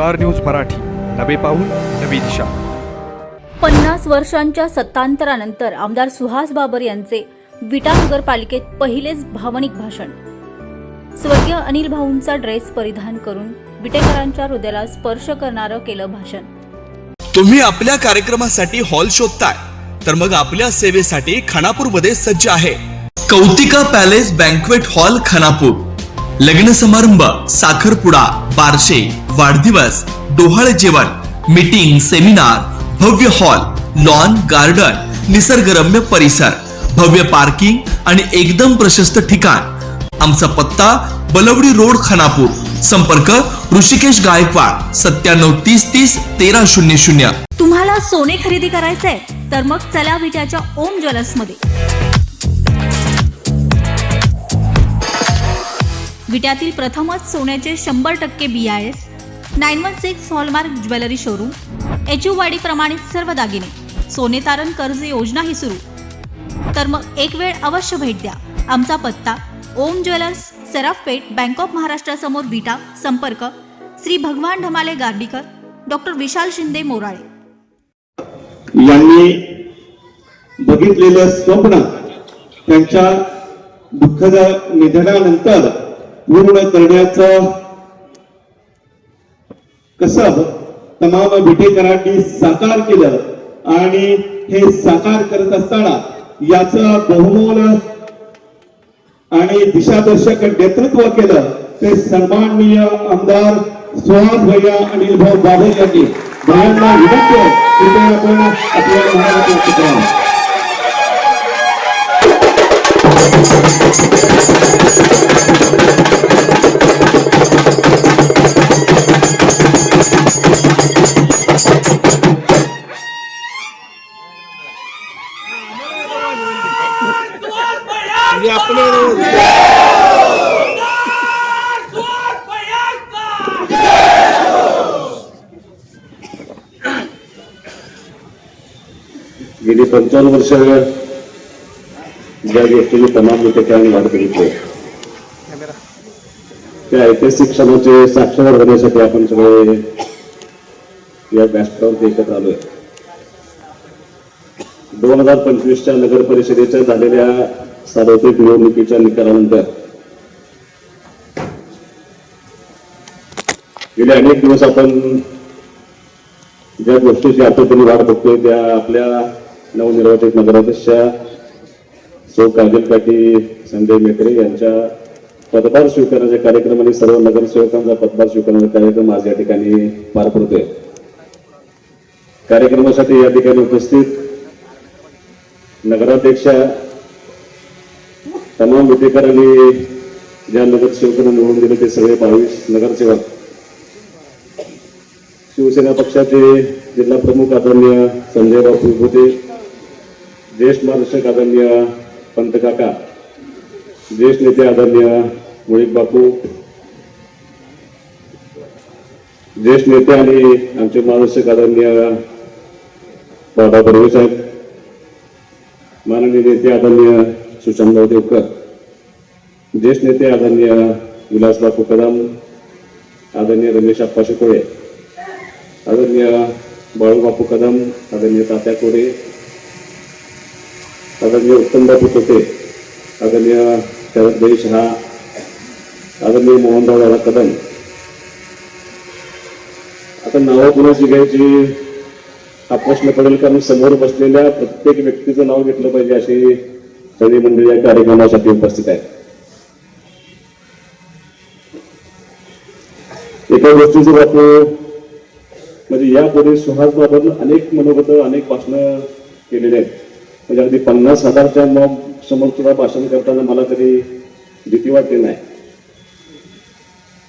Star news Marathi, नवे पाऊल नवी दिशा. 50 वर्षांच्या सत्तांतरानंतर आमदार सुहास बाबर यांचे विटा नगरपालिकेत पहिलेच भावनिक भाषण. स्वर्गीय अनिल भाऊंचा ड्रेस परिधान करून विटेकरांच्या हृदयाला स्पर्श करणारं केलं भाषण. तुम्ही आपल्या कार्यक्रमासाठी हॉल शोधताय तर मग आपल्या सेवेसाठी खानापूरमध्ये सज्ज आहे कौतिका पॅलेस बँक्वेट हॉल खानापूर. लग्न समारंभ, साखरपुडा, बारशे, वाढदिवस, डोहाळे जेवण, मीटिंग, सेमिनार, भव्य हॉल, लॉन, गार्डन, निसर्गरम्य परिसर, भव्य पार्किंग आणि एकदम प्रशस्त ठिकाण. आमचा पत्ता बलवडी रोड खानापूर. संपर्क ऋषिकेश गायकवाड 9730301300. तुम्हाला सोने खरेदी करायचंय तर मग चला विट्याच्या ओम ज्वेलर्स मध्ये. विट्यातील प्रथमच सोन्याचे 100% BIS 916 hallmark jewellery showroom. HUID प्रमाणित सर्व दागिने, सोने तारण कर्ज योजना ही सुरू. तर मग एक वेळ अवश्य भेट द्या. आमचा पत्ता ओम ज्वेलर्स, सराफपेठ, बँक ऑफ महाराष्ट्र समोर विटा. संपर्क श्री भगवान ढमाले गार्डीकर, डॉक्टर विशाल शिंदे मोराळे. यांनी बघितलेलं स्वप्न त्यांच्या दुःखद निधनानंतर पूर्ण करण्याचं कसब तमाम विटेकरांनी साकार केलं आणि हे साकार करत असताना याचं बहुमोल आणि दिशादर्शक नेतृत्व केलं ते सन्माननीय आमदार सुहास भैया अनिल भाऊ बाबर यांनी. भैयांना विनंती आहे कृपया आपण आपल्या महाराष्ट्र करा. गेली 55 वर्ष ज्या व्यक्तीने तमाम विटेकरांनी वाट बघितली त्या ऐतिहासिक क्षणाचे साक्षीदार होण्यासाठी आपण सगळे या व्यासपीठावरती एकत्र आलोय. 2025च्या नगर परिषदेच्या झालेल्या सार्वत्रिक निवडणुकीच्या निकालानंतर गेले अनेक दिवस आपण ज्या गोष्टीची आतुरतेने वाट बघतोय त्या आपल्या नवनिर्वाचित नगराध्यक्षा सौ काजल काठी संजय मेत्रे यांच्या पदभार स्वीकारण्याचे कार्यक्रम आणि सर्व नगरसेवकांचा पदभार स्वीकारण्याचा कार्यक्रम आज या ठिकाणी पार पडतोय. कार्यक्रमासाठी या ठिकाणी उपस्थित नगराध्यक्षा, तमाम विटेकरांनी ज्या नगरसेवकांना निवडून दिले ते सगळे 22 नगरसेवक, शिवसेना पक्षाचे जिल्हा प्रमुख आदरणीय संजय बापू भोते, ज्येष्ठ मार्गदर्शक आदरणीय पंतकाका, ज्येष्ठ नेते आदरणीय मुळीक बापू, ज्येष्ठ नेते आणि आमचे मार्गदर्शक आदरणीय बाबा बर्वे साहेब, माननीय नेते आदरणीय सुशांतराव देवकर, ज्येष्ठ नेते आदरणीय विलास बापू कदम, आदरणीय रमेश आप्पा शिकोळे, आदरणीय बाळू बापू कदम, आदरणीय तात्या कोरे, आदरणीय उत्तम बापू तोटे, आदरणीय शरदभाई शहा, आदरणीय मोहनराव दादा कदम. आता नावं कुणाची घ्यायची हा प्रश्न पडेल, कारण समोर बसलेल्या प्रत्येक व्यक्तीचं नाव घेतलं पाहिजे अशी सगळी मंडळी या कार्यक्रमासाठी उपस्थित आहे. एका गोष्टीचं बापू म्हणजे यापुढे सुहास बाबरनं अनेक मनोगत, अनेक भाषणं केलेले आहेत. म्हणजे अगदी 50,000च्या मॉब समोर सुद्धा भाषण करताना मला कधी भीती वाटली नाही.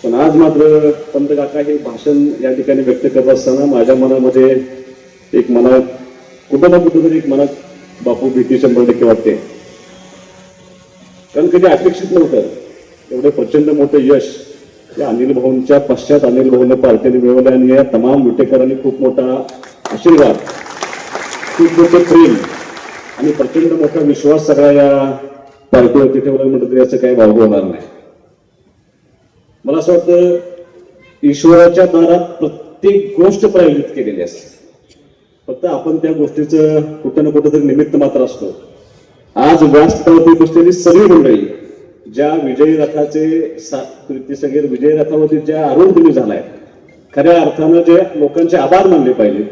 पण आज मात्र पंत काका हे भाषण या ठिकाणी व्यक्त करत असताना माझ्या मनामध्ये एक मनात कुठं ना कुठंतरी एक मनात बापू भीती 100% वाटते. कारण कधी अपेक्षित नव्हतं एवढं प्रचंड मोठं यश या अनिल भाऊंच्या पश्चात अनिल भाऊंना पार्टीने मिळवलं आणि या तमाम विटेकरांनी खूप मोठा आशीर्वाद, खूप मोठं प्रेम आणि प्रचंड मोठा विश्वास सगळ्या या पार्टीवरती ठेवला म्हटलं तरी असं काही भाव होणार नाही. मला असं वाटतं ईश्वराच्या दारात प्रत्येक गोष्ट प्रायोजित केलेली असते. फक्त आपण त्या गोष्टीचं कुठं ना कुठं तरी निमित्त मात्र असतो. आज व्यासपीठावरती बसलेली सगळी मंडळी ज्या विजयी रथाचे ते सगळे विजयी रथावरती ज्या आरोहण तुम्ही झालाय, खऱ्या अर्थानं जे लोकांचे आभार मानले पाहिजे.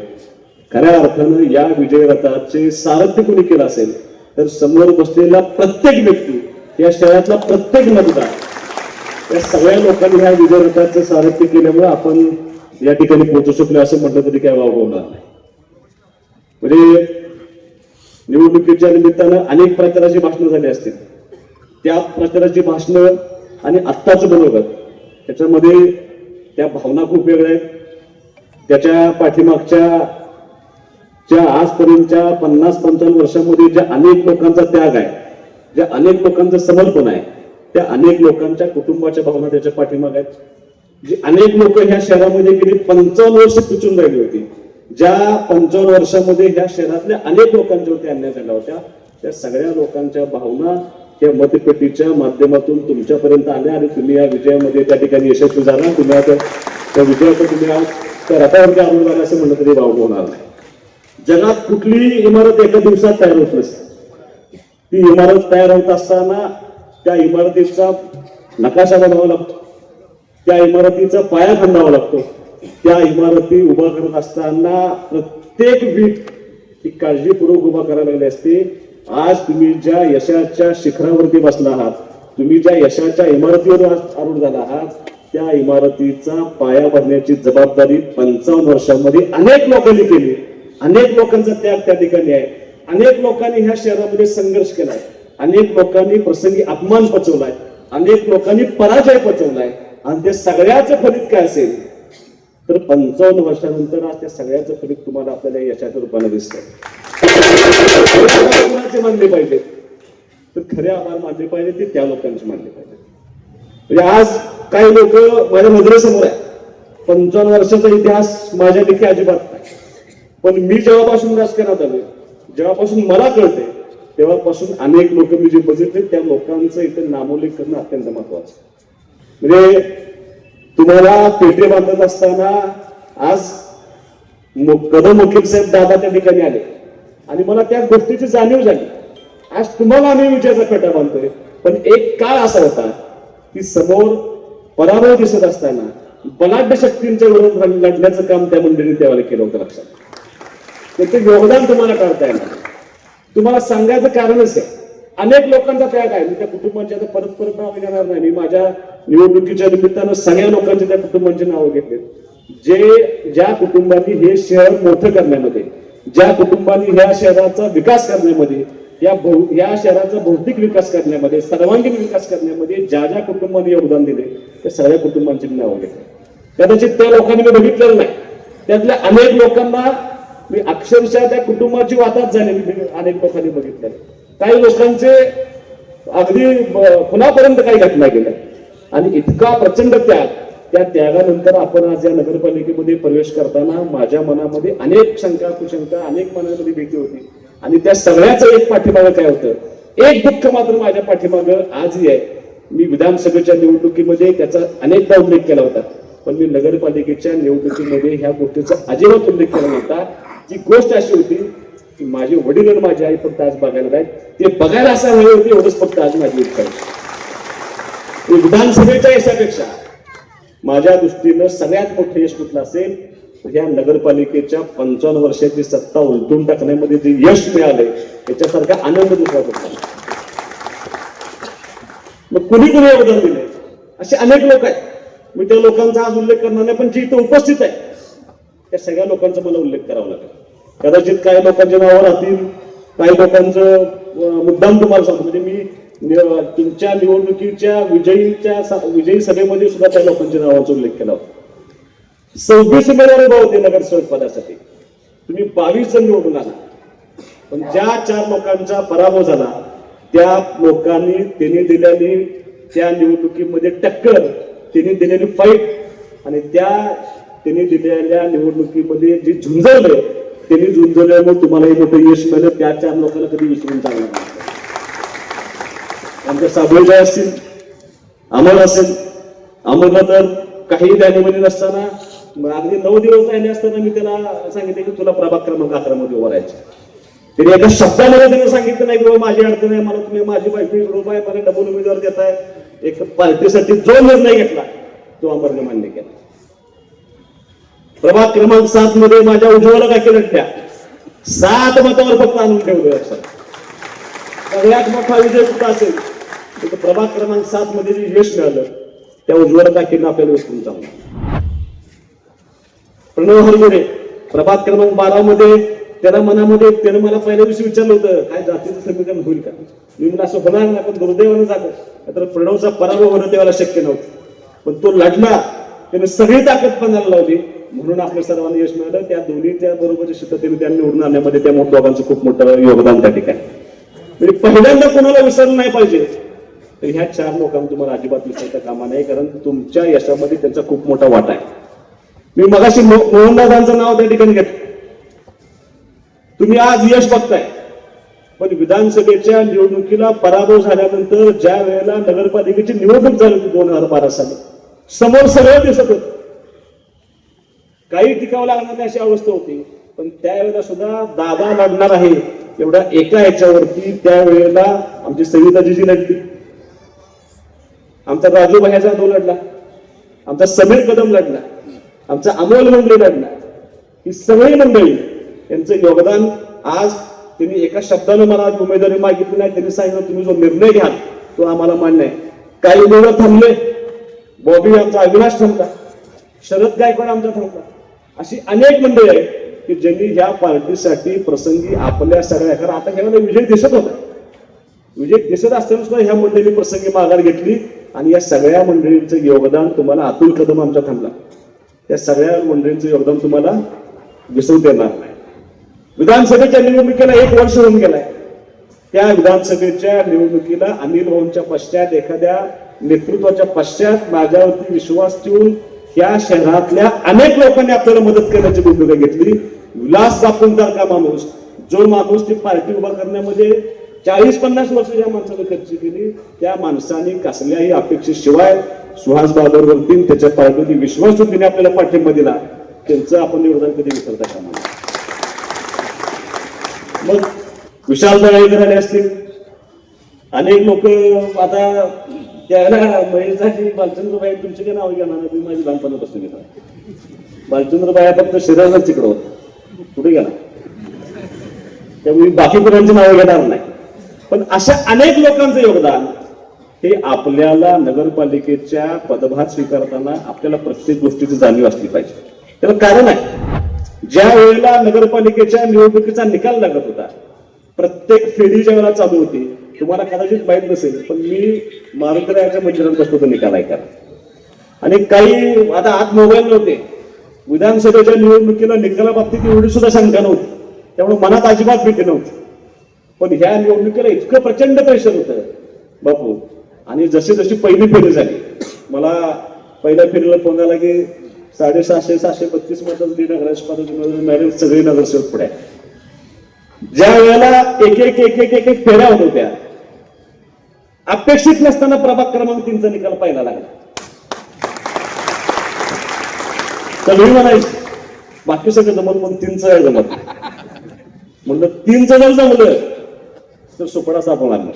खऱ्या अर्थानं या विजय रथाचे सारथ्य कोणी केलं असेल तर समोर बसलेला प्रत्येक व्यक्ती, या शहरातला प्रत्येक मतदार, या सगळ्या लोकांनी ह्या विजय रथाचं सारथ्य केल्यामुळे आपण या ठिकाणी पोहोचू शकलो असं म्हटलं तरी काय वाव होणार नाही. म्हणजे निवडणुकीच्या निमित्तानं अनेक प्रचाराची भाषणं झाली असतील. त्या प्रचाराची भाषणं आणि आत्ताचं मनोगत त्याच्यामध्ये त्या भावना खूप वेगळ्या आहेत. त्याच्या पाठीमागच्या ज्या आजपर्यंतच्या 50-55 वर्षांमध्ये ज्या अनेक लोकांचा त्याग आहे, ज्या अनेक लोकांचं समर्पण आहे, त्या अनेक लोकांच्या कुटुंबाच्या भावना त्याच्या पाठीमाग आहेत. जी अनेक लोक ह्या शहरामध्ये गेली 55 वर्ष पिचून राहिली होती. ज्या 55 वर्षामध्ये ह्या शहरातल्या अनेक लोकांच्यावरती अन्याय झाला होता, त्या सगळ्या लोकांच्या भावना या मतपेटीच्या माध्यमातून तुमच्यापर्यंत आल्या आणि तुम्ही या विजयामध्ये त्या ठिकाणी यशस्वी झाला. तुम्ही आता त्या विजयाचं तुम्ही आज त्या रथावरती आरूढ झाला असं म्हणलं तरी वाव होणार नाही. जगात कुठलीही इमारत एका दिवसात तयार होत नसते. ती इमारत तयार होत असताना त्या इमारतीचा नकाशा बनवावा लागतो, त्या इमारतीचा पाया खंडावा लागतो. त्या इमारती उभा करत असताना प्रत्येक वीट ही काळजीपूर्वक उभा करायला लागली असते. आज तुम्ही ज्या यशाच्या शिखरावरती बसला आहात, तुम्ही ज्या यशाच्या इमारतीवर आरूढ झाला आहात, त्या इमारतीचा पाया भरण्याची जबाबदारी 55 वर्षांमध्ये अनेक लोकांनी केली. अनेक लोकांचा त्याग त्या ठिकाणी आहे. अनेक लोकांनी ह्या शहरामध्ये संघर्ष केलाय. अनेक लोकांनी प्रसंगी अपमान पचवलाय. अनेक लोकांनी पराजय पचवलाय. आणि ते सगळ्याचं फलित काय असेल तर 55 वर्षानंतर आज त्या सगळ्याचं फलित तुम्हाला आपल्याला यशाच्या रूपाने दिसतंय. कोणाचे मानले पाहिजे तर खरे आभार मानले पाहिजे ते त्या लोकांचे मानले पाहिजे. म्हणजे आज काही लोक माझ्या नजरेसमोर आहे. 55 वर्षाचा इतिहास माझ्या देखील अजिबात नाही. पण मी जेव्हापासून राजकारणात आलो, जेव्हापासून मला कळते तेव्हापासून अनेक लोक मी जे बघितले त्या लोकांचं इथे नामोल्लेख करणं अत्यंत महत्वाचं. म्हणजे तुम्हाला पेटे बांधत असताना आज कदम वकील साहेब दादा त्या ठिकाणी आले आणि मला त्या गोष्टीची जाणीव झाली. आज तुम्हाला आम्ही विजयाचा पेटा बांधतोय, पण एक काळ असा होता की समोर पराभव दिसत असताना बलाढ्य शक्तींच्या विरोधात लढण्याचं काम त्या मंडळीने त्यावेळेला केलं होतं. लक्षात त्याचं योगदान तुम्हाला काढता येणार. तुम्हाला सांगायचं कारणच आहे अनेक लोकांचा त्याग आहे. मी त्या कुटुंबांची आता परत नाव घेणार नाही. मी माझ्या निवडणुकीच्या निमित्तानं सगळ्या लोकांचे त्या कुटुंबांची नावं घेतले. ज्या कुटुंबांनी हे शहर मोठं करण्यामध्ये, ज्या कुटुंबांनी ह्या शहराचा विकास करण्यामध्ये, या शहराचा भौतिक विकास करण्यामध्ये, सर्वांगीण विकास करण्यामध्ये ज्या ज्या कुटुंबांनी योगदान दिले त्या सगळ्या कुटुंबांची नावं घेतली. कदाचित त्या लोकांनी मी बघितलेलं नाही. त्यातल्या अनेक लोकांना मी अक्षरशः त्या कुटुंबाची वाताच झालेली अनेक लोकांनी बघितलं. काही लोकांचे अगदी खुनापर्यंत काही घटना गेल्या आणि इतका प्रचंड त्याग. त्या त्यागानंतर आपण आज या नगरपालिकेमध्ये प्रवेश करताना माझ्या मनामध्ये अनेक शंका कुशंका, अनेक मनामध्ये भीती होती. आणि त्या सगळ्याचं एक पाठीमागं काय होतं, एक दुःख मात्र माझ्या पाठीमागं आजही आहे. मी विधानसभेच्या निवडणुकीमध्ये त्याचा अनेकदा उल्लेख केला होता, पण मी नगरपालिकेच्या निवडणुकीमध्ये ह्या गोष्टीचा अजिबात उल्लेख केला नव्हता. ती गोष्ट अशी होती की माझे वडील आणि माझी आई फक्त आज बघायला नाहीत, ते बघायला असं हवे होते एवढंच फक्त आज माझी इच्छा होती. विधानसभेच्या यशापेक्षा माझ्या दृष्टीनं सगळ्यात मोठं यश कुठलं असेल तर या नगरपालिकेच्या 55 वर्षाची सत्ता उलटून टाकण्यामध्ये जे यश मिळालंय त्याच्यासारखा आनंद दुसरा कुठला. मग कुणी योगदान दिले असे अनेक लोक आहेत. मी त्या लोकांचा आज उल्लेख करणार नाही, पण जे इथं उपस्थित आहे त्या सगळ्या लोकांचा मला उल्लेख करावा लागेल. कदाचित काही लोकांच्या नावावर राहतील, काही लोकांचं मुद्दाम तुम्हाला सांगतो. म्हणजे मी तुमच्या निवडणुकीच्या विजयी सभेमध्ये सुद्धा त्या लोकांच्या नावाचा उल्लेख केला होता. 26 उमेदवार उभा होते नगरसेवक पदासाठी. तुम्ही 22 जण निवडून आला, पण ज्या 4 लोकांचा पराभव झाला त्या लोकांनी त्यांनी दिलेली त्या निवडणुकीमध्ये टक्कर, त्यांनी दिलेली फाईट आणि त्यांनी दिलेल्या निवडणुकीमध्ये जे झुंजवले त्यांनी झुंजवल्यामुळे तुम्हाला हे मोठं यश मिळालं. त्या 4 लोकांना कधी विसरून चालणार नाही. आमच्या साबळेजा असतील, अमर असेल, अमरला तर काही द्याने नसताना अगदी 9 दिवस राहिले असताना मी त्याला सांगितलं की तुला प्रभाग क्रमांक 11 मध्ये उभं राहायचं. त्याने एका शब्दामध्ये त्याने सांगितलं नाही बाबा माझी अडचण आहे, मला तुम्ही माझी बायको विरोध आहे, मला डबल उमेदवार देताय. एक पार्टीसाठी जो निर्णय घेतला तो अमरने मान्य केला. प्रभाग क्रमांक 7 मध्ये माझ्या उज्ज्वला काकी लढल्या 7 मतावर फक्त आणून ठेवलं. सगळ्यात मोठा विजय कुठं असेल तर प्रभाग क्रमांक 7 मध्ये जे यश मिळालं त्या उज्ज्वला काकींना आपल्याला विसरून चाललं. प्रणव हरमुरे प्रभाग क्रमांक 12 मध्ये त्यानं मला पहिल्या दिवशी विचारलं होतं काय जातीचं समीकरण होईल का. मी म्हणलं असं होणार नाही, पण दुर्दैवानं झालं. तर प्रणवचा पराभव होणं तेव्हा शक्य नव्हतं, पण तो लढला, त्याने सगळी ताकद पणाला लावली, म्हणून आपल्या सर्वांना यश मिळालं. त्या दोन्हीच्या बरोबर शिस्ततेने त्या निवडून आणण्यामध्ये त्या दोघांचं खूप मोठं योगदान त्या ठिकाणी. म्हणजे पहिल्यांदा कोणाला विसरलं नाही पाहिजे तर ह्या 4 लोकांना तुम्हाला अजिबात विसरता कामा नाही, कारण तुमच्या यशामध्ये त्यांचा खूप मोठा वाटा आहे. मी मगाशी मोहनदादांचं नाव त्या ठिकाणी घेतलं. तुम्ही आज यश बघताय, पण विधानसभेच्या निवडणुकीला पराभव झाल्यानंतर ज्या वेळेला नगरपालिकेची निवडणूक झाली होती 2012 साली, समोर सगळं दिसत होतं. काही टिकावं लागणार नाही अशी अवस्था होती, पण त्यावेळेला सुद्धा दादा लढणार आहे एवढ्या एका याच्यावरती त्यावेळेला आमची सविताजी लढली, आमचा राजूभाई जाधव लढला, आमचा समीर कदम लढला, आमचा अमोल मंडळी लढला. ही सगळी मंडळी यांचं योगदान. आज त्यांनी एका शब्दानं मला उमेदवारी मागितली नाही, त्यांनी सांगितलं तुम्ही जो निर्णय घ्याल तो आम्हाला मान्य आहे. काही उमेदवार थांबले, बॉबी आमचा अविनाश थांबला, शरद गायकवाड आमचा थांबला. अशी अनेक मंडळी आहेत की ज्यांनी ह्या पार्टीसाठी प्रसंगी आपल्या सगळ्या, कारण आता ह्याला विजय दिसत होता, विजय दिसत असताना सुद्धा ह्या मंडळींनी प्रसंगी माघार घेतली. आणि या सगळ्या मंडळींचं योगदान तुम्हाला, अतुल कदम आमचा थांबला, त्या सगळ्या मंडळींचं योगदान तुम्हाला विसरू देणार नाही. विधानसभेच्या निवडणुकीला 1 वर्ष होऊन गेलाय. त्या विधानसभेच्या निवडणुकीला अनिल भाऊंच्या पश्चात, एखाद्या नेतृत्वाच्या पश्चात माझ्यावरती विश्वास ठेवून या शहरातल्या अनेक लोकांनी आपल्याला मदत करण्याची भूमिका घेतली. विलास बापूंसारखा माणूस, जो माणूस ती पार्टी उभा करण्यामध्ये 40-50 वर्ष ज्या माणसाने खर्च केली, त्या माणसाने कसल्याही अपेक्षेशिवाय सुहास बाबरवरती त्याच्या पार्टीवरती विश्वास ठेवून आपल्याला पाठिंबा दिला. त्यांचं आपण योगदान कधी विसरता कामा नये. मग विशाल दळाईकर आले असतील, अनेक लोक आता त्याला महेशजी बालचंद्रबाई तुमचे काय नाव घेणार नाही, माझी लहानपणापासून घेणार. बालचंद्रबाई फक्त शरीरालाच तिकडं होत, कुठे गेला, त्यामुळे बाकी कोणाची नावं घेणार नाही. पण अशा अनेक लोकांचं योगदान हे आपल्याला नगरपालिकेच्या पदभार स्वीकारताना आपल्याला प्रत्येक गोष्टीची जाणीव असली पाहिजे. त्याला कारण आहे, ज्या वेळेला नगरपालिकेच्या निवडणुकीचा निकाल लागत होता, प्रत्येक फेरी ज्या वेळेला चालू होती, तुम्हाला कदाचित माहीत नसेल पण मी मारुतीरायाच्या मंदिरात बसतो तो निकाल ऐकायला. आणि काही आता आत मोबाईल नव्हते, विधानसभेच्या निवडणुकीला निकालाबाबतीत एवढी सुद्धा शंका नव्हती, त्यामुळे मनात अजिबात भीती नव्हती. पण ह्या निवडणुकीला इतकं प्रचंड प्रेशर होतं बापू. आणि जशी जशी पहिली फेरी झाली, मला पहिल्या फेरीला फोन आला की 732 मतं नगराध्यक्ष सगळे नगरसेवक पुढे. ज्या वेळेला एक फेऱ्या होत होत्या, अपेक्षित नसताना प्रभाग क्रमांक 3चा निकाल पाहायला लागला. सगळी म्हणायची बाकी सगळं जमत, पण 3चं आहे जमत. म्हणलं 3चं जर जमलं तर सुपडा सापडणार नाही.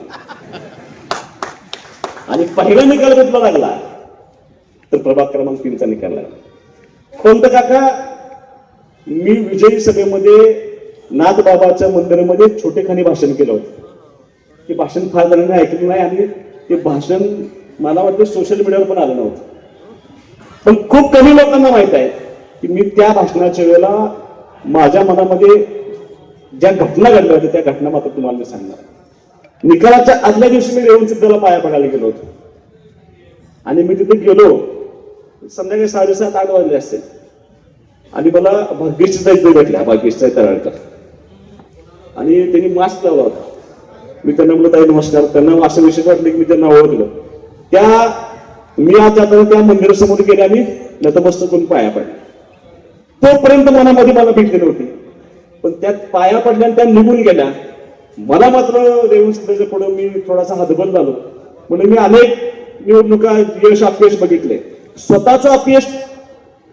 आणि पहिला निकाल बदला लागला तर प्रभाग क्रमांक 3चा निकाल लागला. कोणतं काका, मी विजयी सभेमध्ये नाथबाबाच्या मंदिरामध्ये छोटेखानी भाषण केलं होतं. ते भाषण फार जणांनी ऐकलं नाही आणि ते भाषण मला वाटतं सोशल मीडियावर पण आलं नव्हतं. पण खूप कमी लोकांना माहित आहे की मी त्या भाषणाच्या वेळेला माझ्या मनामध्ये ज्या घटना घडल्या होत्या त्या घटना मात्र तुम्हाला मी सांगणार. निकालाच्या आदल्या दिवशी मी रेवण सिद्धला पाया पडायला गेलो होतो आणि मी तिथे गेलो संध्याकाळी 7:30-8 वाजले असते आणि मला भाग्येशचा इथे भेटला, भाग्येशचा तराळकर, आणि त्यांनी मास्क लावला होता. मी त्यांना म्हणलं ताई नमस्कार. त्यांना असं विशेष वाटलं की मी त्यांना ओळखलं. मी आज जाताना त्या मंदिरासमोर गेले आणि नतमस्तक करून पाया पडला. तोपर्यंत मनामध्ये मला भीती नव्हती, पण त्यात पाया पडल्या त्या निघून गेल्या. मला मात्र रेवण सिद्धच्या पुढे मी थोडासा हतबल झालो. म्हणून मी अनेक निवडणुका यश अपयश बघितले, स्वतःचं अपयश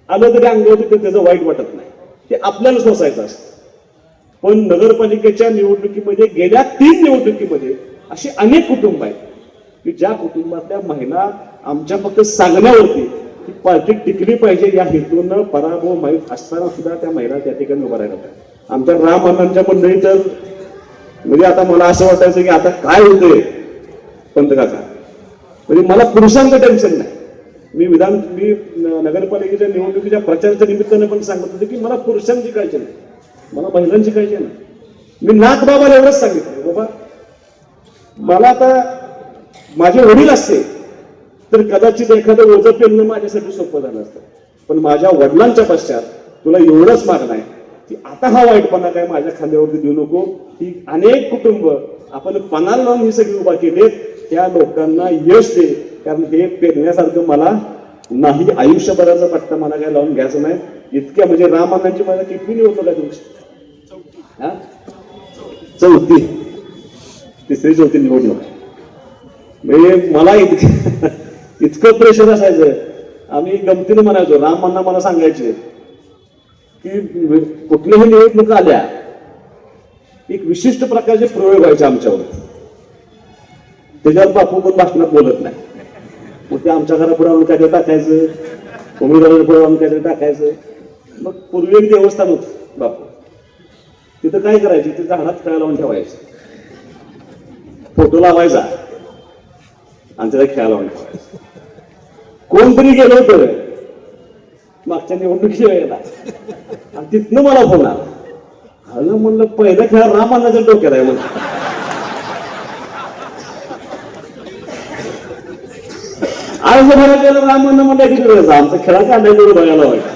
आलं तरी अंगावरती त्याचं वाईट वाटत नाही, ते आपल्याला सोसायचं असतं. पण नगरपालिकेच्या निवडणुकीमध्ये गेल्या 3 निवडणुकीमध्ये अशी अनेक कुटुंब आहेत की ज्या कुटुंबातल्या महिला आमच्या फक्त सांगण्यावरती की पार्टी टिकली पाहिजे या हेतून पराभव माहीत असताना सुद्धा त्या महिला त्या ठिकाणी उभा राहिल्या होत्या. आमच्या राम अण्णांच्या मंडळी तर म्हणजे आता मला असं वाटायचं की आता काय होतंय पंतकाका, म्हणजे मला पुरुषांचं टेन्शन नाही. मी नगरपालिकेच्या निवडणुकीच्या प्रचाराच्या निमित्तानं पण सांगत होते की मला पुरुषांची काळजी नाही, मला महिलांची काळजी नाही. मी नाथ बाबाला एवढंच सांगितलं, बाबा मला आता माझे वडील असते तर कदाचित एखादं ओझं पेलणं माझ्यासाठी सोपं झालं असतं, पण माझ्या वडिलांच्या पश्चात तुला एवढंच मागणं आहे की आता हा वाईटपणा काय माझ्या खांद्यावरती देऊ नको. ही अनेक कुटुंब आपण पणाला लावून ही सगळी उभा केली, त्या लोकांना यश दे, कारण हे पेरण्यासारखं मला नाही, आयुष्यभराचा पट्टा मला काय लावून घ्यायचं नाही. इतक्या म्हणजे रामानांची मला किती निवडणूक आहे तुमची? 4थी, 3री-4थी निवडणूक. म्हणजे मला इतकं प्रेशर असायचं. आम्ही गमतीने म्हणायचो, रामांना मला सांगायचे की कुठल्याही निवडणुका आल्या एक विशिष्ट प्रकारचे प्रयोग व्हायचे आमच्यावर, त्याच्यावर बापू पण भाषणात बोलत नाही. मग ते आमच्या घरापुढे आणून काहीतरी टाकायचं, उमेदवाराच्या पुढे आणून काहीतरी टाकायचं. मग पूर्वी एक देवस्थान होतं बापू, तिथं काय करायचे, तिथं झाडात खेळा लावून ठेवायचं, फोटो लावायचा आणि त्याला खेळा लावून ठेवायचं. कोणतरी गेलं होतं मागच्या निवडणुकीच्या वेळेला आणि तिथनं मला फोन आला. आलं म्हणलं पहिला खेळ रामानाच्या डोक्यात आहे म्हणून. आज भरा गेलं रामानं म्हणलं किती वेळेस आमचा खेळा काढायचं बघायला व्हायचं.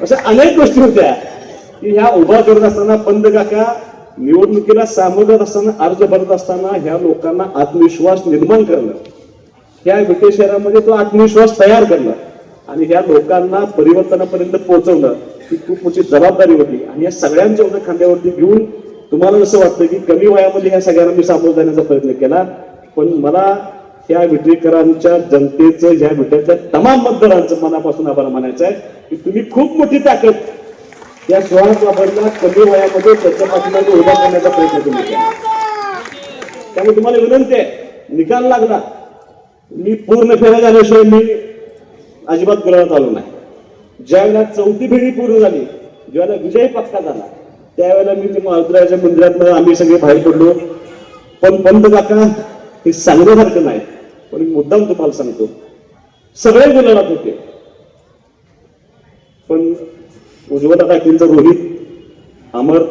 अशा अनेक गोष्टी होत्या की ह्या उभा करत असताना पंत काका निवडणुकीला सामोरं असताना, अर्ज भरत असताना ह्या लोकांना आत्मविश्वास निर्माण करणं, ह्या विटे शहरामध्ये तो आत्मविश्वास तयार करणं आणि ह्या लोकांना परिवर्तनापर्यंत पोहोचवणं ही खूप मोठी जबाबदारी होती. आणि या सगळ्यांच्या उद्या खांद्यावरती घेऊन तुम्हाला जसं वाटतं की कमी वयामध्ये ह्या सगळ्यांना मी सामोरं जाण्याचा प्रयत्न केला, पण मला ह्या विटेकरांच्या जनतेचं, ह्या विट्याच्या तमाम मतदारांचं मनापासून आभार मानायचं आहे की तुम्ही खूप मोठी ताकद या सुहास बाबांना कमी वयामध्ये त्याच्या पाठीमागे उभा करण्याचा प्रयत्न तुम्ही केला. त्यामुळे तुम्हाला विनंती आहे, निकाल लागला, मी पूर्ण फेऱ्या झाल्याशिवाय मी अजिबात गुलाबात आलो नाही. ज्यावेळेला 4थी फेरी पूर्ण झाली, ज्यावेळेला विजय पक्का झाला, त्यावेळेला मी ते मारुतीरायाच्या मंदिरात आम्ही सगळे बाहेर पडलो. पण पंत काका हे सांगण्यासारखं नाही, पण मी मुद्दाम तुम्हाला सांगतो, सगळे गुलाबात होते. पण उज्ज्वला काकींचा रोहित, अमर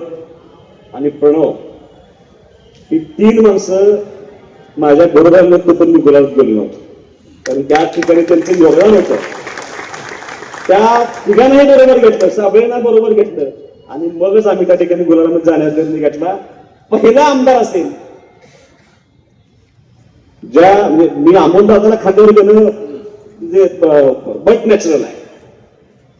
आणि प्रणव ही 3 माणसं माझ्या बरोबर नव्हतं, पण मी गुलाबात गेलो नव्हतो, कारण त्या ठिकाणी त्यांचं योगदान होतं. त्या तिघांनाही बरोबर घेतलं, साबळेंना बरोबर घेतलं आणि मगच आम्ही त्या ठिकाणी गुलाबामध्ये जाण्याचा निर्णय घेतला. पहिला आमदार असेल ज्या मी अमोलदादाला खात्यावर घेणं म्हणजे बट नॅचरल आहे,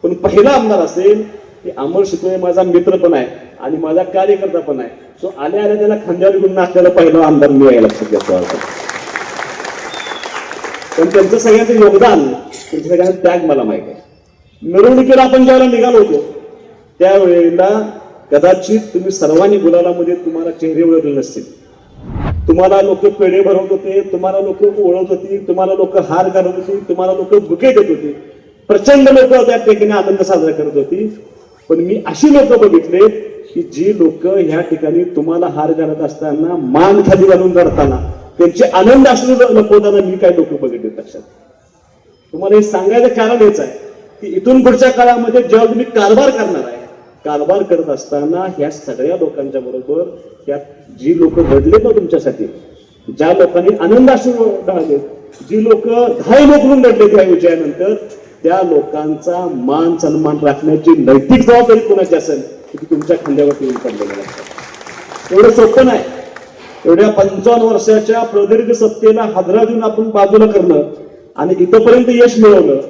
पण पहिला आमदार असेल की अमर शिकवे माझा मित्र पण आहे आणि माझा कार्यकर्ता पण आहे. तो आल्या आल्या त्याला खांद्यावर घेऊन नाचलेला पहिला आमदार मी यायला लक्षात घेतो. पण त्यांचं सगळ्यांचं योगदान, त्यांचं सगळ्यांचा त्याग मला माहित आहे. मिरवणुकीला आपण ज्यावेळेला निघालो होतो त्यावेळेला कदाचित तुम्ही सर्वांनी गुलालामध्ये तुम्हाला चेहरे ओळखले नसतील. तुम्हाला लोक पेढे भरवत होते, तुम्हाला लोक ओळखत होती, तुम्हाला लोक हार घालत होती, तुम्हाला लोक बुके देत होते, प्रचंड लोक त्या ठिकाणी आनंद साजरा करत होती. पण मी अशी लोक बघितले की जी लोक ह्या ठिकाणी तुम्हाला हार घालत असताना, मान खाली घालून करताना, त्यांचे आनंद अश्रू लपवताना मी काय लोक बघितले लक्षात. तुम्हाला हे सांगायचं कारण हेच आहे की इथून पुढच्या काळामध्ये जेव्हा तुम्ही कारभार करणार आहे, कारभार करत असताना ह्या सगळ्या लोकांच्या बरोबर ह्या जी लोक रडले ना तुमच्यासाठी, ज्या लोकांनी आनंद अश्रू ढाळले, जी लोक घाई मोकळून रडले त्या विजयानंतर, त्या लोकांचा मान सन्मान राखण्याची नैतिक जबाबदारी कोणाची असेल ती तुमच्या खांद्यावरती येऊन पडलेली असते. एवढं सोपं नाही. एवढ्या 55 वर्षाच्या प्रदीर्घ सत्तेला हादरा देऊन आपण बाजूला करणं आणि इथपर्यंत यश मिळवलं,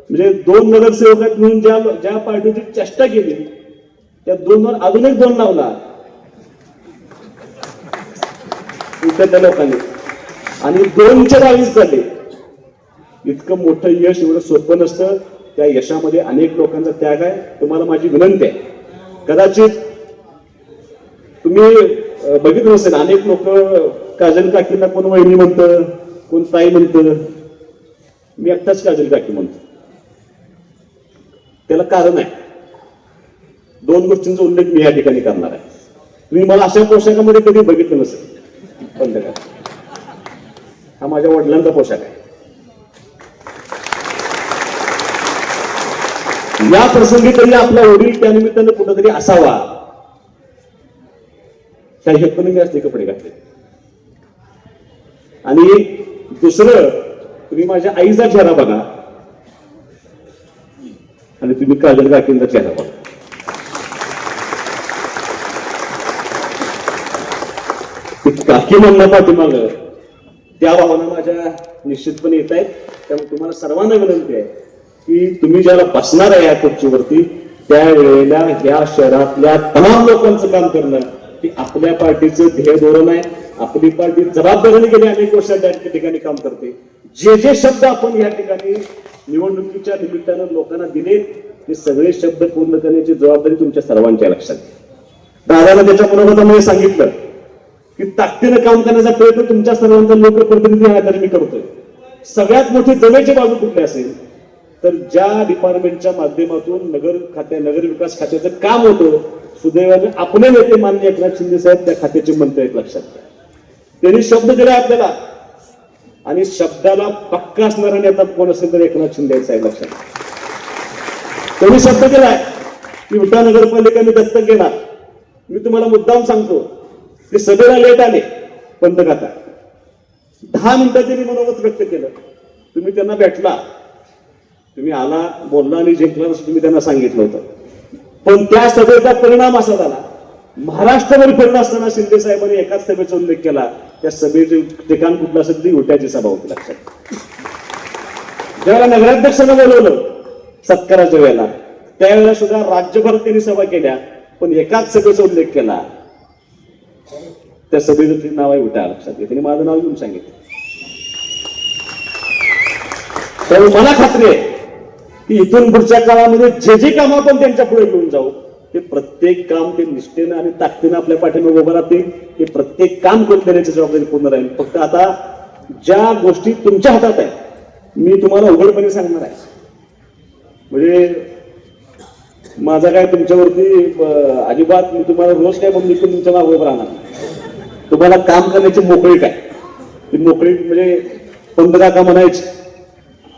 म्हणजे 2 नगरसेवकात म्हणून ज्या पार्टीची चेष्टा केली त्या 2वर अजून एक 2 लावला त्या लोकांनी आणि 2च्या 22 झाले. इतकं मोठं यश एवढं सोपं नसतं. त्या यशामध्ये अनेक लोकांचा त्याग आहे. तुम्हाला माझी विनंती आहे, कदाचित तुम्ही बघितलं असेल, अनेक लोक काजल काकींना कोण वहिनी म्हणतं, कोण ताई म्हणतं. मी एकटाच काजल काकी म्हणतो. त्याला कारण आहे, 2 गोष्टींचा उल्लेख मी या ठिकाणी करणार आहे. तुम्ही मला अशा पोशाखामध्ये कधी बघितलं नसेल. बंद करा. हा माझ्या वडिलांचा पोशाख आहे. या प्रसंगी तरी आपला वडील त्या निमित्तानं कुठंतरी असावा, काही हेतून मी असले कपडे घातले. आणि दुसरं, तुम्ही माझ्या आईचा चेहरा बघा आणि तुम्ही काजल काकींचा चेहरा बघा. काकी म्हणणं पाठीमाग त्या भावना माझ्या निश्चितपणे येत आहेत. त्यामुळे तुम्हाला सर्वांना विनंती आहे की तुम्ही ज्याला बसणार आहे या खुर्चीवरती, त्यावेळेला या शहरातल्या तमाम लोकांचं काम करणं की आपल्या पार्टीचं ध्येय धोरण आहे. आपली पार्टी जबाबदारीने गेली अनेक वर्ष त्या ठिकाणी काम करते. जे जे शब्द आपण या ठिकाणी निवडणुकीच्या निमित्तानं लोकांना दिले, ते सगळे शब्द पूर्ण करण्याची जबाबदारी तुमच्या सर्वांच्या लक्षात. दादाला त्याच्या मनोगतामध्ये सांगितलं की ताकदीनं काम करण्याचा प्रयत्न तुमच्या सर्वांचा लोकप्रतिनिधी आहे तरी मी करतोय. सगळ्यात मोठी जमेची बाजू कुठली असेल तर ज्या डिपार्टमेंटच्या माध्यमातून नगर विकास खात्याचं काम होतं, सुदैवाने आपले नेते माननीय एकनाथ शिंदे साहेब त्या खात्याचे मंत्री आहेत. लक्षात घ्या, त्यांनी शब्द दिला आपल्याला आणि शब्दाला पक्का असणारा नेता कोण असेल तर एकनाथ शिंदे साहेब. लक्षात घ्या, त्यांनी शब्द दिलाय की विटा नगरपालिका मी दत्तक घेणार. मी तुम्हाला मुद्दाम सांगतो, ते सभेला लेट आले बंद खाता, 10 मिनिटं त्यांनी मनोगत व्यक्त केलं. तुम्ही त्यांना भेटला, तुम्ही आला, बोलला आणि जिंकला असं तुम्ही त्यांना सांगितलं होतं. पण त्या सभेचा परिणाम असा झाला, महाराष्ट्रभर फिरला असताना शिंदे साहेबांनी एकाच सभेचा उल्लेख केला. त्या सभेचे ठिकाण कुठलं असेल ती उलट्याची सभा होती. लक्षात, ज्यावेळेला नगराध्यक्षांना बोलवलं सत्काराच्या वेळेला, त्यावेळेला सुद्धा राज्यभर त्यांनी सभा केल्या, पण एकाच सभेचा उल्लेख केला. त्या सभेचं नाव आहे उठा. लक्षात घ्या, त्यांनी माझं नाव घेऊन सांगितलं. त्यामुळे मला खात्री आहे की इथून पुढच्या काळामध्ये जे जे काम आपण त्यांच्या पुढे घेऊन जाऊ, ते प्रत्येक काम ते निष्ठेनं आणि ताकदीनं आपल्या पाठीमागे उभं राहतील. ते प्रत्येक काम करून देण्याची जबाबदारी पूर्ण राहील. फक्त आता ज्या गोष्टी तुमच्या हातात आहेत, मी तुम्हाला उघडपणे सांगणार आहे. म्हणजे माझा काय तुमच्यावरती अजिबात, मी तुम्हाला रोज काय म्हणून निघून तुमच्या मागे उभं राहणार. तुम्हाला काम करण्याची मोकळी काय, ती मोकळी म्हणजे पंत काका म्हणायची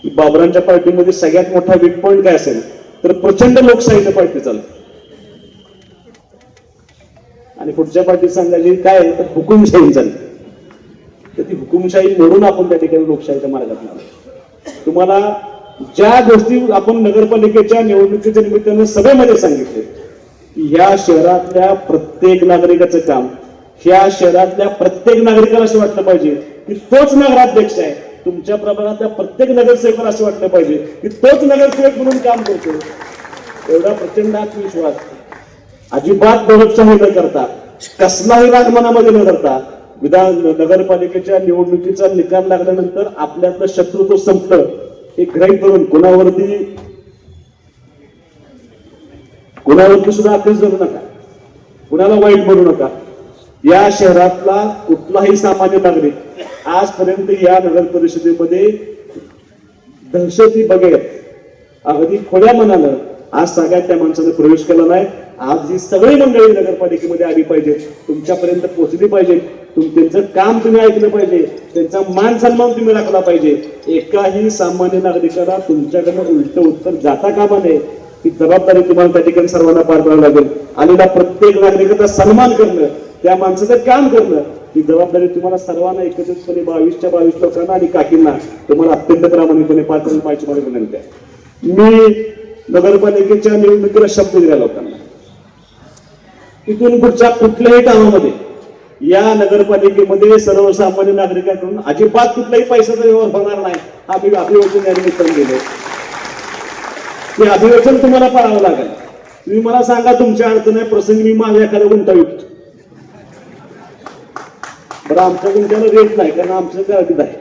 की बाबरांच्या पार्टीमध्ये सगळ्यात मोठा वीक पॉईंट काय असेल तर प्रचंड लोकशाहीचं पार्टी चालते. आणि पुढच्या पार्टीत सांगायची काय तर हुकुमशाही चालते. तर ती हुकुमशाही मोडून आपण त्या ठिकाणी लोकशाहीच्या मार्गात आलो. तुम्हाला ज्या गोष्टी आपण नगरपालिकेच्या निवडणुकीच्या निमित्तानं सभेमध्ये सांगितले की ह्या शहरातल्या प्रत्येक नागरिकाचं काम, ह्या शहरातल्या प्रत्येक नागरिकाला असं वाटलं पाहिजे की तोच नगराध्यक्ष आहे. तुमच्या प्रभागातल्या प्रत्येक नगरसेवकाला असं वाटलं पाहिजे की तोच नगरसेवक म्हणून काम करतो. एवढा प्रचंड आत्मविश्वास, अजिबात दडपशाही न करता, कसलाही राग मनामध्ये न करता, नगरपालिकेच्या निवडणुकीचा निकाल लागल्यानंतर आपल्यातलं शत्रुत्व संपलं हे ग्रहित करून कुणावरती सुद्धा आक्रश धरू नका, कुणाला वाईट म्हणू नका. या शहरातला कुठलाही सामान्य नागरिक आजपर्यंत या नगर परिषदेमध्ये दहशती बगैर अगदी खोड्या मनानं आज सगळ्यात त्या माणसाने प्रवेश केला नाही. आज ही सगळी मंडळी नगरपालिकेमध्ये आली पाहिजे, तुमच्यापर्यंत पोहोचली पाहिजे, त्यांचं काम तुम्ही ऐकलं पाहिजे, त्यांचा मान सन्मान तुम्ही राखला पाहिजे. एकाही सामान्य नागरिकाला तुमच्याकडनं उलट उत्तर जाता कामा नये. ही जबाबदारी तुम्हाला त्या ठिकाणी सर्वांना पार पाडावी लागेल. आलेला प्रत्येक नागरिकाचा सन्मान करणं, त्या माणसाचं काम करणं, ही जबाबदारी तुम्हाला सर्वांना एकत्रितपणे 22 लोकांना आणि काकींना तुम्हाला अत्यंत प्रामाणिकपणे पार करून पाहिजे मला विनंती आहे. मी नगरपालिकेच्या निवडणुकीला शब्द दिला लोकांना, इथून पुढच्या कुठल्याही कामामध्ये या नगरपालिकेमध्ये सर्वसामान्य नागरिकांकडून अजिबात कुठलाही पैशाचा व्यवहार होणार नाही. हा मी अभिवचन या निमित्ताने दिले. ते अभिवचन तुम्हाला पाळावं लागेल. तुम्ही मला सांगा तुमच्या अडचणी प्रसंगी मी माझ्या एखाद्या गुंतवणूक बरं, आमच्या गुंत्याला रेट नाही कारण आमचं काय अगदी आहे,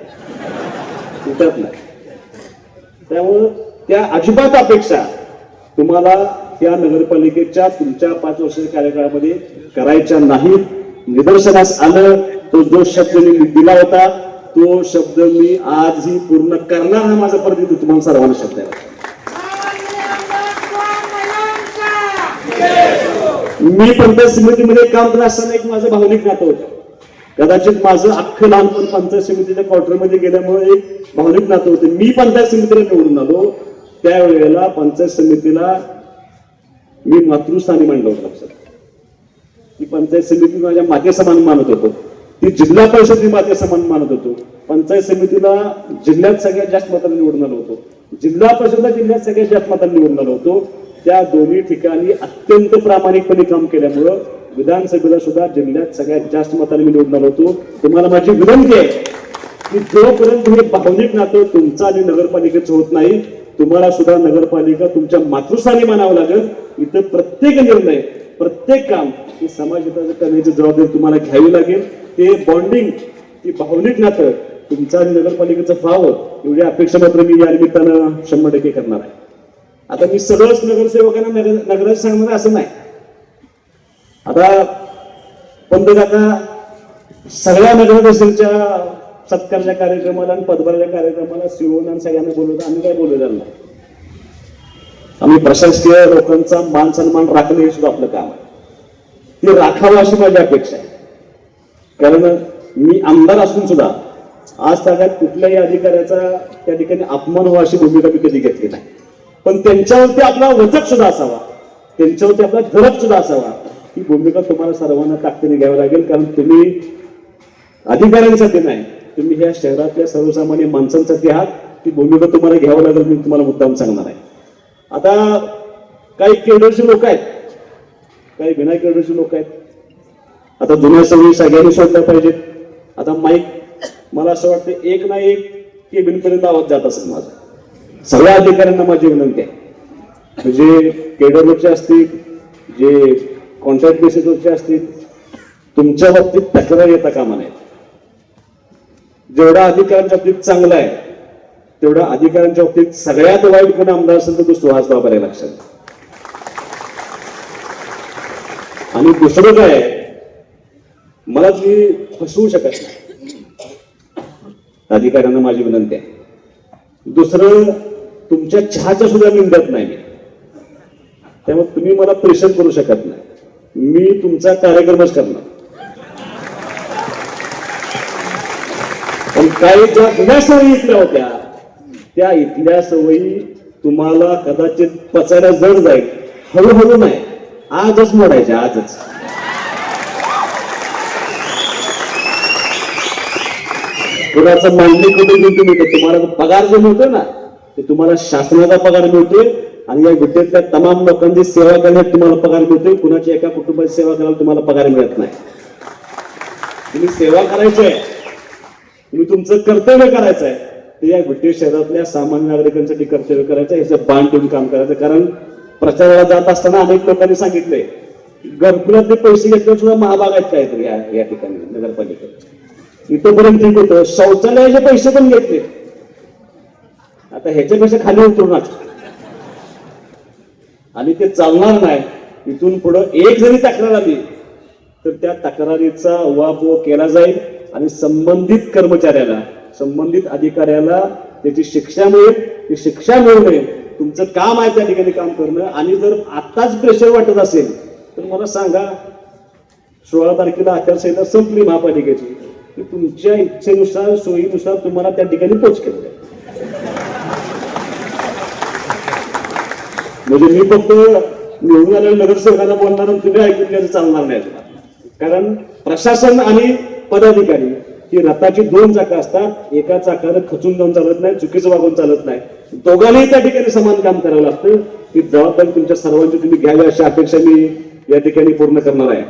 कुठत नाही. त्यामुळं त्या अजिबात अपेक्षा तुम्हाला त्या नगरपालिकेच्या तुमच्या 5 वर्षाच्या कार्यकाळामध्ये करायच्या नाहीत. निदर्शनास आलं तो जो शब्द मी दिला होता तो शब्द मी आजही पूर्ण करणार हा माझा प्रतिनिधी तुम्हाला सर्वांना शब्द आहे. मी पंचायत समितीमध्ये काम करत असताना एक माझं भावनिक नातं होतं. कदाचित माझं अख्खं लहानपण पंचायत समितीच्या क्वार्टरमध्ये गेल्यामुळे एक भावनिक नातं होतं. मी पंचायत समितीला निवडून आलो त्यावेळेला पंचायत समितीला मी मातृस्थानी मांडलं होतं. लक्षात ती पंचायत समिती माझ्या माते समान मानत होतो. ती जिल्हा परिषद मी माते समान मानत होतो. पंचायत समितीला जिल्ह्यात सगळ्यात जास्त मतांनी निवडून आलो होतो. जिल्हा परिषदला जिल्ह्यात सगळ्यात जास्त मतांनी निवडून आलो होतो. त्या दोन्ही ठिकाणी अत्यंत प्रामाणिकपणे काम केल्यामुळं विधानसभेला सुद्धा जिल्ह्यात सगळ्यात जास्त मतांनी मी निवडून आलो होतो. तुम्हाला माझी विनंती आहे की जोपर्यंत हे भावनिक नातं तुमचं आणि नगरपालिकेचं होत नाही तुम्हाला सुद्धा नगरपालिका तुमच्या मातृस्थानी मानावं लागेल. इथं प्रत्येक निर्णय प्रत्येक काम हे समाजहिताचं करण्याची जबाबदारी तुम्हाला घ्यावी लागेल. ते बॉन्डिंग ती भावनिक नातं तुमचं आणि नगरपालिकेचं व्हावं एवढी अपेक्षा मात्र मी या निमित्तानं 100% करणार आहे. आता मी सगळंच नगरसेवकांना नगराचं सांगणार असं नाही. आता पंतप्रधान सगळ्या नगराध्यक्षांच्या सत्कारच्या कार्यक्रमाला आणि पदभाराच्या कार्यक्रमाला शिवून सगळ्यांना बोलवलं. आम्ही काय बोलवलं नाही. आम्ही प्रशासकीय लोकांचा मान सन्मान राखणं हे सुद्धा आपलं काम आहे. ते राखावं अशी माझी अपेक्षा आहे. कारण मी आमदार असून सुद्धा आज तागात कुठल्याही अधिकाऱ्याचा त्या ठिकाणी अपमान व्हावा अशी भूमिका मी कधी घेतली नाही. पण त्यांच्यावरती आपला वचक सुद्धा असावा, त्यांच्यावरती आपला धडक सुद्धा असावा ही भूमिका तुम्हाला सर्वांना ताकदीने घ्यावी लागेल. कारण तुम्ही अधिकाऱ्यांसाठी नाही तुम्ही ह्या शहरातल्या सर्वसामान्य माणसांसाठी आहात. ती भूमिका तुम्हाला घ्यावं लागेल मी तुम्हाला मुद्दाम सांगणार आहे. आता काही केडरची लोक आहेत, काही बिना केडरची लोक आहेत. आता जुन्या सवयी सगळ्यांनी सोडल्या पाहिजेत. आता माईक मला असं वाटतं एक ना एक केबिन पर्यंत आवाज जात असेल माझा. सगळ्या अधिकाऱ्यांना माझी विनंती आहे जे केडरवरचे असतील जे कॉन्ट्रॅक्ट बेसिसवरचे असतील तुमच्या बाबतीत तक्रार येता कामा नये. जेवढा अधिकाऱ्यांच्या बाबतीत चांगला आहे तेवढा अधिकाऱ्यांच्या बाबतीत सगळ्यात वाईट कोण आमदार असेल तर तो सुहास बाबर आहे. लक्षात. आणि दुसरं काय मला तुम्ही फसवू शकत नाही. अधिकाऱ्यांना माझी विनंती आहे. दुसरं तुमच्या चहाच्या सुद्धा निंदत नाही मी. त्यामुळे तुम्ही मला प्रेशर करू शकत नाही. मी तुमचा कार्यक्रमच करणार. पण काही ज्या जुन्या सवयी इथल्या होत्या त्या इथल्या सवयी तुम्हाला कदाचित पचायला जड जाईल. हळूहळू नाही आजच मोडायच्या आजच. कुणाचं मांडणी कुठे घेऊन तुम्ही तुम्हाला पगार जो मिळतोय ना ते तुम्हाला शासनाचा पगार मिळतोय आणि या विद्यार्थ्या तमाम लोकांची सेवा करण्यात तुम्हाला पगार मिळतोय. कुणाच्या एका कुटुंबाची सेवा करायला तुम्हाला पगार मिळत नाही. तुम्ही सेवा करायची आहे, तुम्ही तुमचं कर्तव्य करायचं आहे ते या गुट्टे शहरातल्या सामान्य नागरिकांसाठी कर्तव्य करायचं ह्याचं बाण ठेवून काम करायचं. कारण प्रचाराला जात असताना अनेक लोकांनी सांगितलंय घरकुलातले पैसे घेतल्यावर सुद्धा महाभाग आहेत काहीतरी या ठिकाणी नगरपालिकेत. इथंपर्यंत ठीक होतं. शौचालयाचे पैसे पण घेतले. आता ह्याच्यापेक्षा खाली उतरणार आणि ते चालणार नाही. इथून पुढे एक जरी तक्रार आली तर त्या तक्रारीचा उहापोह केला जाईल आणि संबंधित कर्मचाऱ्याला संबंधित अधिकाऱ्याला त्याची शिक्षा मिळेल. ती शिक्षा मिळू नये तुमचं काम आहे त्या ठिकाणी काम करणं. आणि जर आत्ताच प्रेशर वाटत असेल तर मला सांगा 16 तारखेला आचारसंहिता संपली महापालिकेची की तुमच्या इच्छेनुसार सोयीनुसार तुम्हाला त्या ठिकाणी पोच केलं जाईल. म्हणजे मी फक्त निवडून आलेल्या नगरसेवकांना बोलणार आणि तुम्ही ऐकून घ्यायचं चालणार नाही. कारण प्रशासन आणि पदाधिकारी ही रथाची 2 चाकं असतात. एका चाकानं खचून जाऊन चालत नाही, चुकीचं वागून चालत नाही. दोघांनाही त्या ठिकाणी समान काम करावं लागतं. ही जबाबदारी तुमच्या सर्वांची तुम्ही घ्यावी अशी अपेक्षा मी या ठिकाणी पूर्ण करणार आहे.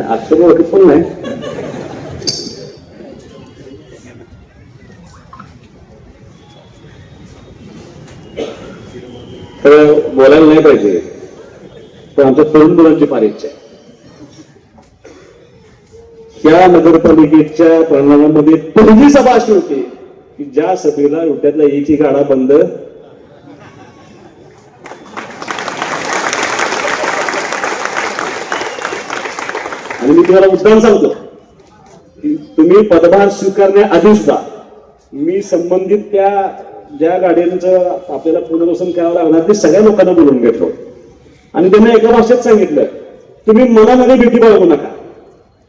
अक्षर ओळखत पण नाही. तर बोलायला नाही पाहिजे. पण आमच्या तरुण मुलांची फार इच्छा आहे. त्या नगरपालिकेच्या प्रणालीमध्ये पहिली सभा अशी होती की ज्या सभेला रोट्यातला एकही गाडा बंद आणि मी तुम्हाला मुद्दाम सांगतो की तुम्ही पदभार स्वीकारण्याआधी सुद्धा मी संबंधित त्या ज्या गाड्यांचं आपल्याला पुनर्वसन करावं लागणार ते सगळ्या लोकांना बोलून घेतलो आणि त्यांना एका भाषेत सांगितलं, तुम्ही मनामध्ये भीती बाळगू नका,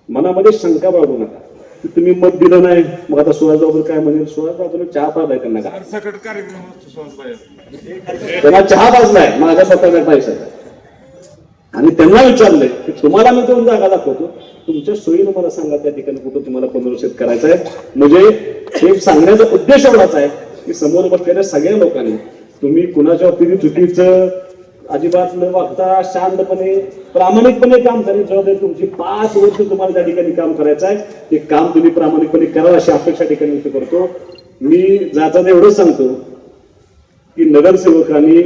मनामध्ये शंका बाळगू नका की तुम्ही मत दिलं नाही मग आता सुहासबाबू काय म्हणेल. सुहासबाबूला चहा पाजलाय त्यांना का त्यांना चहा पाजलाय माझ्या स्वतःच्या पैशाचा आणि त्यांना विचारलंय की तुम्हाला मी दोन जागा दाखवतो, तुमच्या सोयीनं मला सांगा त्या ठिकाणी कुठं तुम्हाला पुनर्वसित करायचं आहे. म्हणजे हे सांगण्याचा उद्देश एवढाच आहे की समोर बसलेल्या सगळ्या लोकांनी तुम्ही कुणाच्या बाबतीत चुकीचं अजिबात न वागता शांतपणे प्रामाणिकपणे काम करण्याची जबाबदारी तुमची. 5 वर्ष तुम्हाला त्या ठिकाणी काम करायचं आहे, ते काम तुम्ही प्रामाणिकपणे करा अशी अपेक्षा ठिकाणी व्यक्त करतो. मी जाताना एवढंच सांगतो की नगरसेवकांनी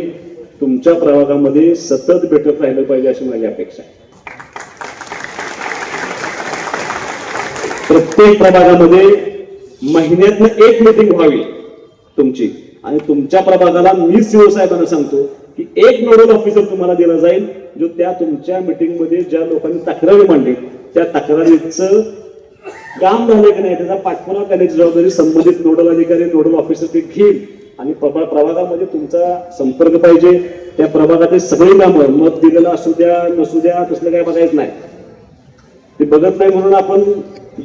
तुमच्या प्रभागामध्ये सतत भेटत राहिलं पाहिजे अशी माझी अपेक्षा आहे. प्रत्येक प्रभागामध्ये महिन्यातनं एक मीटिंग व्हावी तुमची आणि तुमच्या प्रभागाला मी सीओ साहेबांना सांगतो की एक नोडल ऑफिसर तुम्हाला दिला जाईल जो त्या तुमच्या मीटिंग मध्ये ज्या लोकांनी तक्रारी मांडली त्या तक्रारीचं काम झालं की नाही त्याचा पाठपुरावा करण्याची जबाबदारी संबंधित नोडल अधिकारी नोडल ऑफिसर ते घेईल आणि प्रभागामध्ये तुमचा संपर्क पाहिजे. त्या प्रभागातील सगळी कामं मत दिलेलं असू द्या नसू द्या तसलं काय बघायचं नाही. ते बघत नाही म्हणून आपण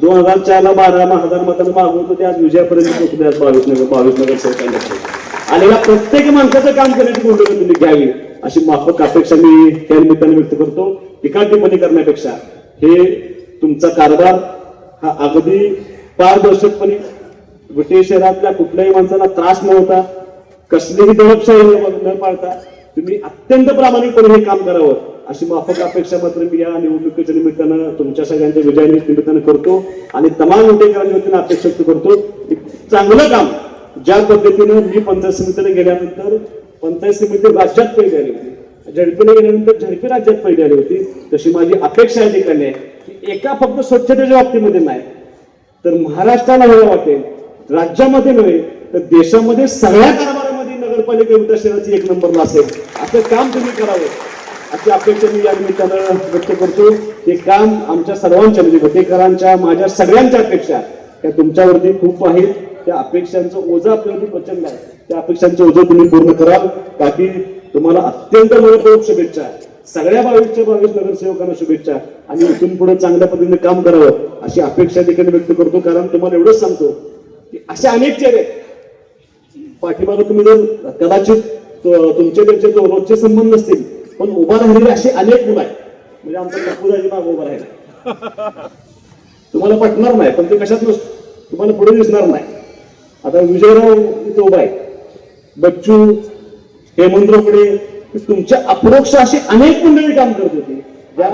2004 ला 12,000 मतांना मागवतो ते आज विजयापर्यंत पोहोचले. 22 नगर सेवकांना आणि या प्रत्येक माणसाचं काम करण्याची भूमिका तुम्ही घ्यावी अशी माफक अपेक्षा मी त्या निमित्ताने व्यक्त करतो. टीका टिप्पणी करण्यापेक्षा हे तुमचा कारभार हा अगदी पारदर्शकपणे विटे शहरातल्या कुठल्याही माणसाला त्रास न होता कसलीही दडपशाही न पाळता तुम्ही अत्यंत प्रामाणिकपणे हे काम करावं अशी माफक अपेक्षा मात्र मी या निवडणुकीच्या निमित्तानं तुमच्या सगळ्यांच्या विजया निमित्तानं करतो आणि तमाम विटेकरांच्या वतीनं अपेक्षा व्यक्त करतो की चांगलं काम ज्या पद्धतीनं मी पंचायत समितीने गेल्यानंतर पंचायत समिती राज्यात पहिली आली होती, झडपीने गेल्यानंतर झडपी राज्यात पहिली आली होती, तशी माझी अपेक्षा या ठिकाणी आहे की एका फक्त स्वच्छतेच्या बाबतीमध्ये नाही तर महाराष्ट्राला हे वाटेल राज्यामध्ये नव्हे तर देशामध्ये सगळ्या कारभारामध्ये नगरपालिका विटा शहराची 1 नंबरला असेल असं काम तुम्ही करावं अशी अपेक्षा मी या निमित्तानं व्यक्त करतो. हे काम आमच्या सर्वांच्या म्हणजे भटेकरांच्या माझ्या सगळ्यांच्या अपेक्षा त्या तुमच्यावरती खूप आहेत. त्या अपेक्षांचं ओझं आपल्यावरती प्रचंड आहे. त्या अपेक्षांचं ओझं तुम्ही पूर्ण कराल. बाकी तुम्हाला अत्यंत मनपूर्वक शुभेच्छा. सगळ्या 22 नगरसेवकांना शुभेच्छा आणि इथून पुढे चांगल्या पद्धतीने काम करावं अशी अपेक्षा देखील व्यक्त करतो. कारण तुम्हाला एवढंच सांगतो की असे अनेक चेहरे पाठीमागे तुम्ही जर कदाचित तुमचे त्यांचे रोजचे संबंध नसतील पण उभा राहिलेले असे अनेक मुलं आहेत. म्हणजे आमचा कपूराजी मागे उभा राहिला तुम्हाला पटणार नाही पण ते कशात नसतो तुम्हाला पुढे दिसणार नाही. आता विजयराव इथे उभा आहे, बच्चू हेमंतराव पुढे तुमच्या अप्रोक्ष अशी अनेक मंडळी काम करत होती ज्या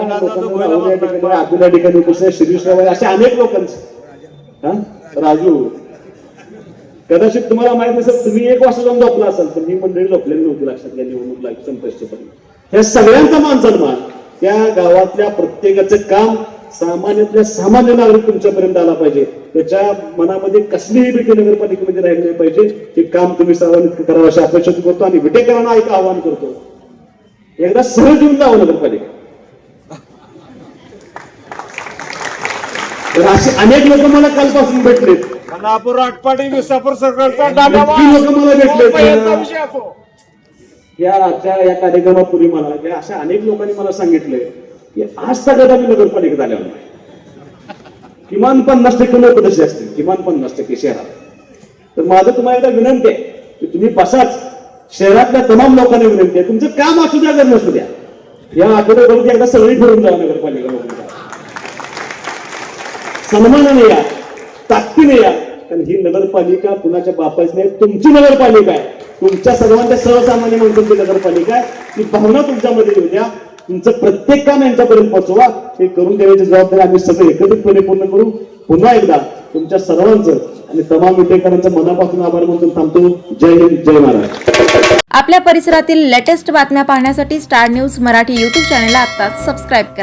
आपल्या ठिकाणी दुसऱ्या शिरीषराव असे अनेक लोकांचे राजू कदाचित तुम्हाला माहित नसेल तुम्ही 1 वाजता जाऊन झोपला असाल पण ही मंडळी झोपलेली नव्हती लक्षात घ्या. निवडणूक लागली संपष्टपर्यंत ह्या सगळ्यांचा मान सन्मान त्या गावातल्या प्रत्येकाचं काम सामान्यातल्या सामान्य नागरिक तुमच्यापर्यंत आला पाहिजे. त्याच्या मनामध्ये कसलीही भीती नगरपालिकेमध्ये राहिली नाही पाहिजे. हे काम तुम्ही सर्वांनी करावं अशी अपेक्षा करतो आणि विटेकरांना एक आवाहन करतो एकदा सहज येऊन जावं नगरपालिका. तर असे अनेक लोक मला कालपासून भेटलेत. खानापूर आटपाडी विसापूर सरकारचा लोक मला भेटले या कार्यक्रमापूर्वी मला अशा अनेक लोकांनी मला सांगितलंय की आज तक आम्ही नगरपालिकेत आल्यावर नाही. किमान 50% लोक तसे असतील किमान 50% शहरात. तर माझं तुम्हाला एकदा विनंती आहे की तुम्ही बसाच. शहरातल्या तमाम लोकांना विनंती आहे तुमचं काम असू द्या जर नसू द्या या आठवड्याभरात एकदा सगळी फिरून जावं नगरपालिका लोकांना सन्मानाने या ताकदीने या. कारण ही नगरपालिका कुणाच्या बापाची नाही तुमची नगरपालिका आहे. तुमच्या सर्वांच्या सर्वसामान्य माणसांची नगरपालिका आहे. ती भावना तुमच्यामध्ये येऊ द्या. तुमचं प्रत्येक काम यांच्यापर्यंत पोहोचवा. हे करून देण्याची जबाबदारी आम्ही सगळे एकत्रितपणे पूर्ण करू. पुन्हा एकदा तुमच्या सर्वांचं आणि तमाम विटेकरांचं मनापासून आभार मानून थांबतो. जय हिंद जय महाराष्ट्र. आपल्या परिसरातील लेटेस्ट बातम्या पाहण्यासाठी स्टार न्यूज मराठी यूट्यूब चॅनलला आत्ताच सबस्क्राईब करा.